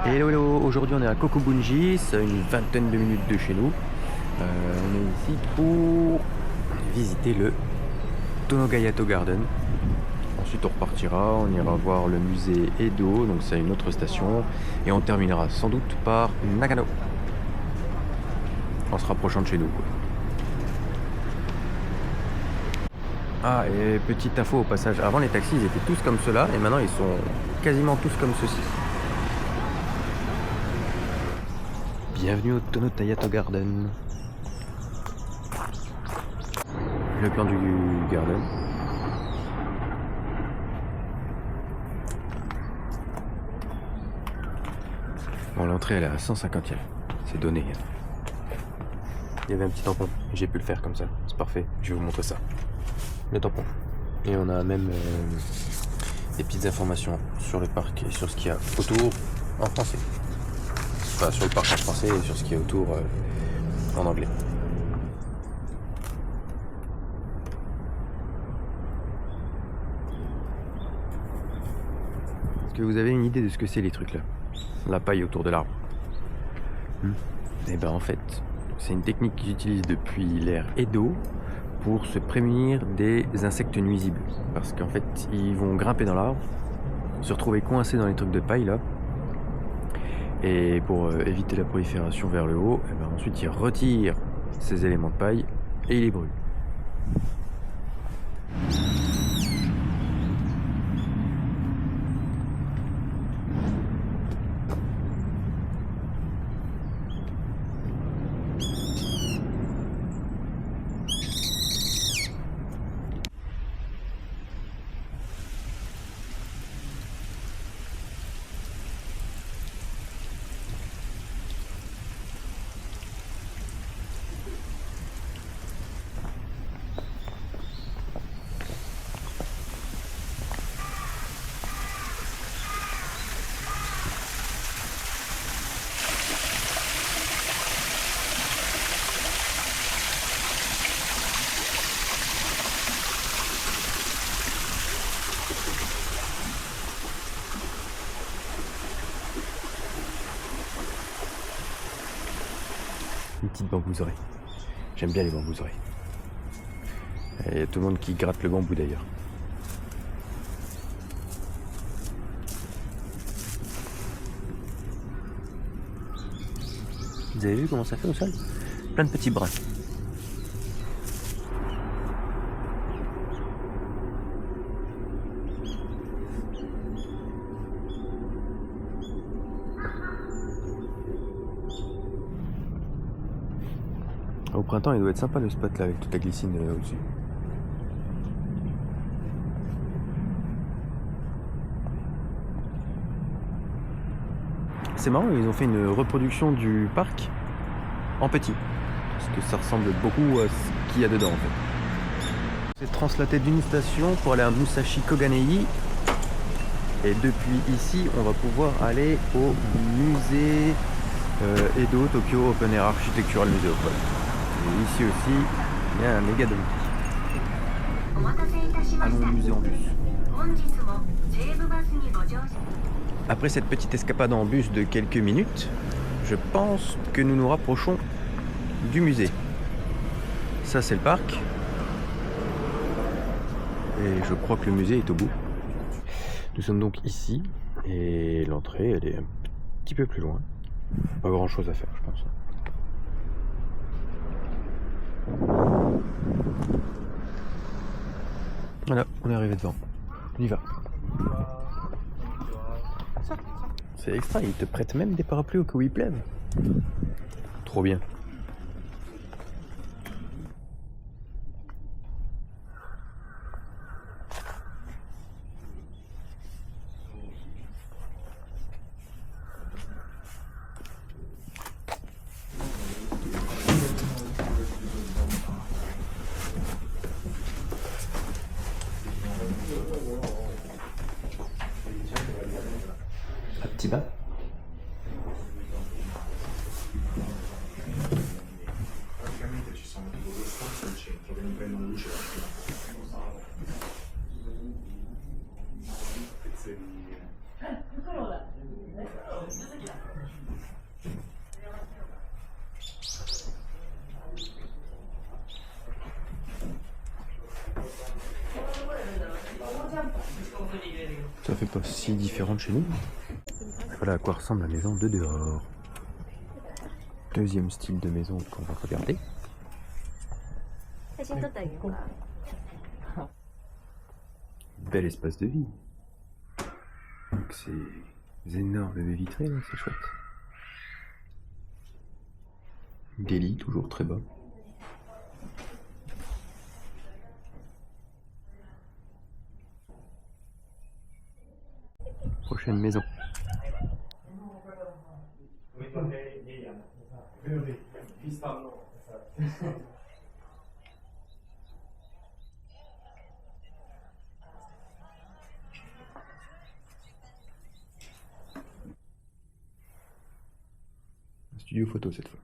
Hello hello, aujourd'hui on est à Kokubunji, c'est à une vingtaine de minutes de chez nous. On est ici pour visiter le Tonogayato Garden. Ensuite on repartira, on ira voir le musée Edo, donc c'est une autre station. Et on terminera sans doute par Nagano, en se rapprochant de chez nous, quoi. Ah, et petite info au passage, avant les taxis ils étaient tous comme ceux-là et maintenant ils sont quasiment tous comme ceux-ci. Bienvenue au Tonogayato Garden. Le plan du garden. Bon, l'entrée elle est à 150e. C'est donné. Il y avait un petit tampon. J'ai pu le faire comme ça. C'est parfait. Je vais vous montrer ça. Le tampon. Et on a même des petites informations sur le parc et sur ce qu'il y a autour en français. Enfin, sur le parc en français et sur ce qu'il y a autour en anglais. Est-ce que vous avez une idée de ce que c'est les trucs là? La paille autour de l'arbre. Et ben en fait, c'est une technique qu'ils utilisent depuis l'ère Edo pour se prémunir des insectes nuisibles. Parce qu'en fait, ils vont grimper dans l'arbre, se retrouver coincés dans les trucs de paille là. Et pour éviter la prolifération vers le haut, et ben ensuite ils retirent ces éléments de paille et ils les brûlent. Une petite bambouserie. J'aime bien les bambouseries. Et il y a tout le monde qui gratte le bambou d'ailleurs. Vous avez vu comment ça fait au sol? Plein de petits brins. Au printemps, il doit être sympa le spot là avec toute la glycine au-dessus. C'est marrant, ils ont fait une reproduction du parc en petit. Parce que ça ressemble beaucoup à ce qu'il y a dedans en fait. C'est translaté d'une station pour aller à Musashi Koganei. Et depuis ici, on va pouvoir aller au musée Edo Tokyo Open Air Architectural Museum. Et ici aussi, il y a un méga dôme. Allons au musée en bus. Après cette petite escapade en bus de quelques minutes, je pense que nous nous rapprochons du musée. Ça c'est le parc. Et je crois que le musée est au bout. Nous sommes donc ici. Et l'entrée, elle est un petit peu plus loin. Pas grand chose à faire, je pense. Voilà, on est arrivé devant. On y va. C'est extra, ils te prêtent même des parapluies au cas où il pleuve. Trop bien. Un petit bain. ça fait pas si différent de chez nous. Voilà à quoi ressemble la maison de dehors. Deuxième style de maison qu'on va regarder. Bel espace de vie. Donc ces énormes baies vitrées, c'est chouette. Des lits toujours très bas. Prochaine maison. Un studio photo cette fois.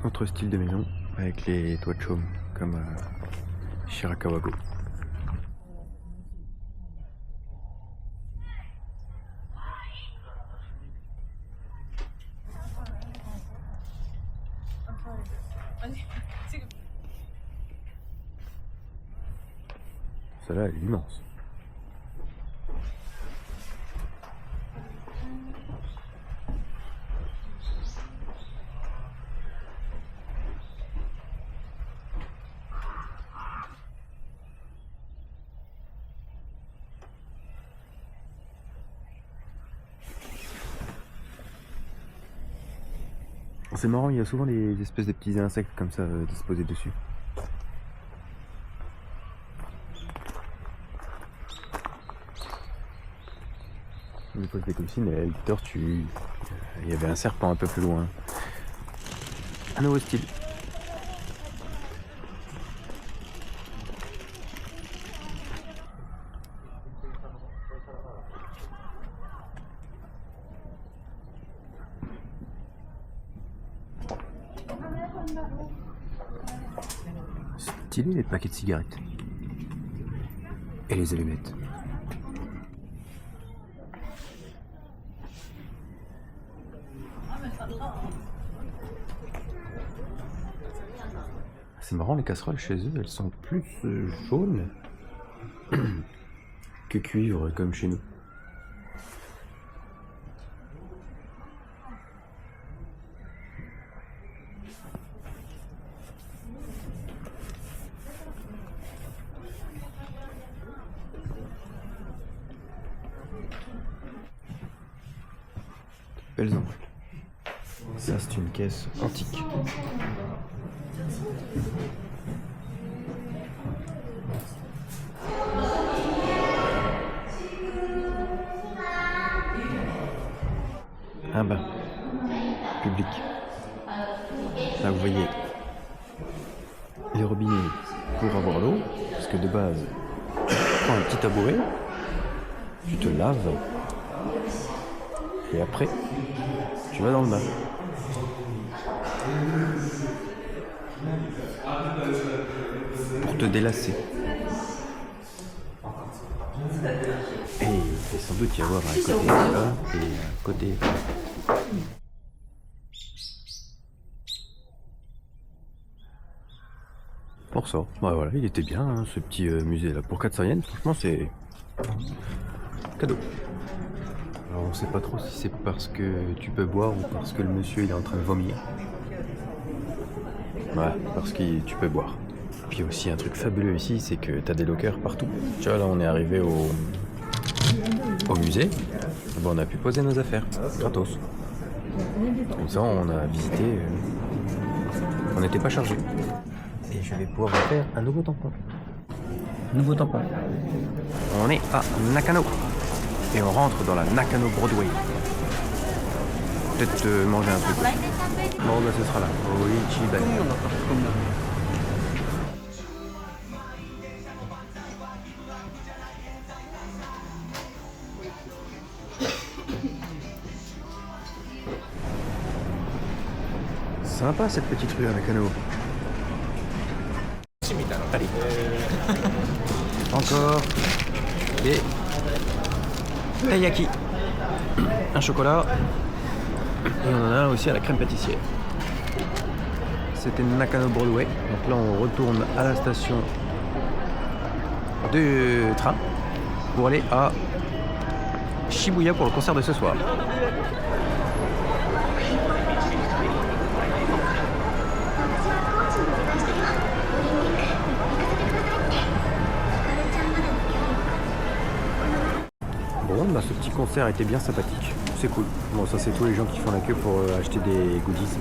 Autre style de maison avec les toits de chaume comme Shirakawa-go. Celle-là elle est immense. C'est marrant, il y a souvent des espèces de petits insectes comme ça disposés dessus. Une fois que comme si, mais une tortue. Il y avait un serpent un peu plus loin. Un nouveau style. Stylé les paquets de cigarettes. Et les allumettes. C'est marrant, les casseroles chez eux, elles sont plus jaunes que cuivre comme chez nous. Belles ampoules. Ça, c'est une caisse antique. Un bain public. Là, vous voyez les robinets pour avoir l'eau, parce que de base, tu prends un petit tabouret, tu te laves, et après, tu vas dans le bain. Pour te délasser. Et il va sans doute y avoir un côté là et un côté. Pour ça, bah voilà, il était bien hein, ce petit musée là. Pour 400 yens, franchement c'est cadeau. Alors on sait pas trop si c'est parce que tu peux boire ou parce que le monsieur il est en train de vomir. Ouais, parce que tu peux boire. Puis aussi un truc fabuleux ici, c'est que t'as des lockers partout. Tu vois là on est arrivé au musée, bon, on a pu poser nos affaires, gratos. Comme ça on a visité, on n'était pas chargé. Et je vais pouvoir faire un nouveau tampon. Nouveau tampon. On est à Nakano. Et on rentre dans la Nakano Broadway. Peut-être manger un truc. Bon bah ce sera là, au Ichiban. Sympa cette petite rue à Nakano. Encore des taiyaki, un chocolat, et on en a un aussi à la crème pâtissière. C'était Nakano Broadway, donc là on retourne à la station de train pour aller à Shibuya pour le concert de ce soir. Bon, bah, ce petit concert était bien sympathique, c'est cool. Bon, ça c'est tous les gens qui font la queue pour acheter des goodies.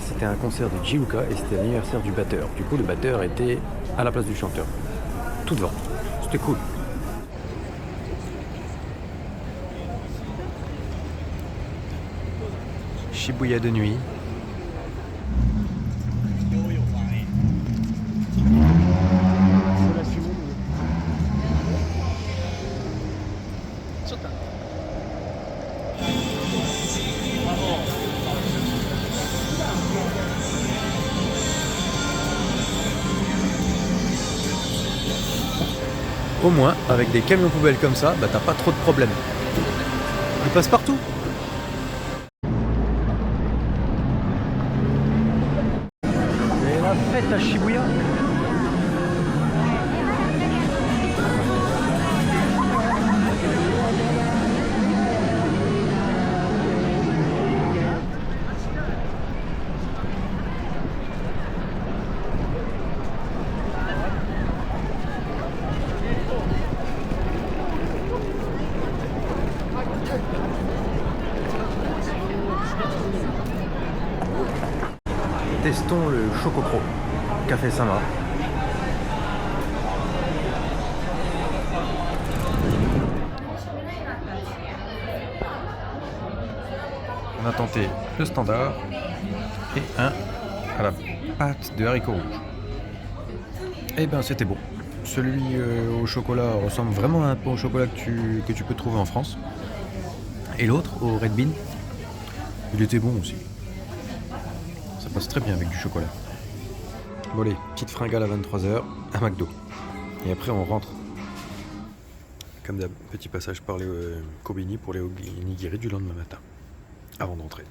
C'était un concert de Jiuka et c'était l'anniversaire du batteur. Du coup, le batteur était à la place du chanteur, tout devant. C'était cool. Shibuya de nuit. Au moins, avec des camions poubelles comme ça, bah t'as pas trop de problèmes. Ils passent partout. Et la fête à Shibuya. Testons le Chococro, Café Saint-Marc. On a tenté le standard et un à la pâte de haricots rouges. Et ben c'était bon. Celui au chocolat ressemble vraiment un peu au chocolat que tu peux trouver en France. Et l'autre, au Red Bean, il était bon aussi. Ça passe très bien avec du chocolat. Bon allez, petite fringale à 23h à McDo. Et après on rentre. Comme d'hab, petit passage par les Kobini pour les onigiri du lendemain matin. Avant d'entrer.